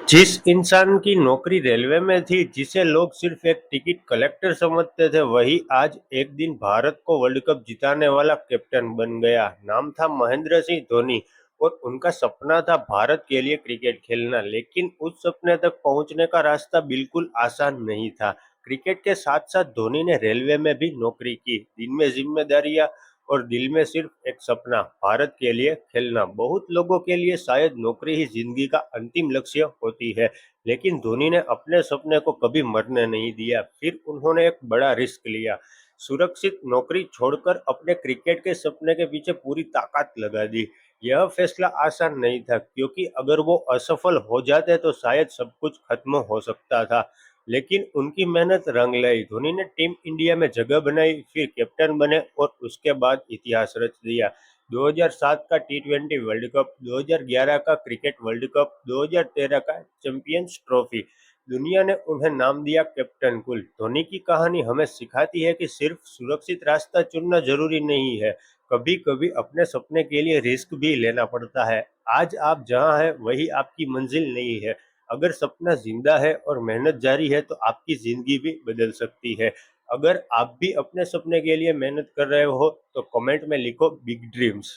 जिस इंसान की नौकरी रेलवे में थी, जिसे लोग सिर्फ एक टिकट कलेक्टर समझते थे, वही आज एक दिन भारत को वर्ल्ड कप जिताने वाला कैप्टन बन गया। नाम था महेंद्र सिंह धोनी और उनका सपना था भारत के लिए क्रिकेट खेलना, लेकिन उस सपने तक पहुंचने का रास्ता बिल्कुल आसान नहीं था। क्रिकेट के साथ साथ धोनी ने रेलवे में भी नौकरी की, दिन में जिम्मेदारियां और दिल में सिर्फ एक सपना, भारत के लिए खेलना। बहुत लोगों के लिए शायद नौकरी ही जिंदगी का अंतिम लक्ष्य होती है, लेकिन धोनी ने अपने सपने को कभी मरने नहीं दिया। फिर उन्होंने एक बड़ा रिस्क लिया, सुरक्षित नौकरी छोड़कर अपने क्रिकेट के सपने के पीछे पूरी ताकत लगा दी। यह फैसला आसान नहीं था, क्योंकि अगर वो असफल हो जाते तो शायद सब कुछ खत्म हो सकता था, लेकिन उनकी मेहनत रंग लाई। धोनी ने टीम इंडिया में जगह बनाई, फिर कैप्टन बने और उसके बाद इतिहास रच दिया। 2007 का टी20 वर्ल्ड कप, 2011 का क्रिकेट वर्ल्ड कप, 2013 का चैंपियंस ट्रॉफी, दुनिया ने उन्हें नाम दिया कैप्टन कूल। धोनी की कहानी हमें सिखाती है कि सिर्फ सुरक्षित रास्ता चुनना जरूरी नहीं है, कभी कभी अपने सपने के लिए रिस्क भी लेना पड़ता है। आज आप जहां हैं वही आपकी मंजिल नहीं है। अगर सपना जिंदा है और मेहनत जारी है तो आपकी जिंदगी भी बदल सकती है। अगर आप भी अपने सपने के लिए मेहनत कर रहे हो तो कमेंट में लिखो बिग ड्रीम्स।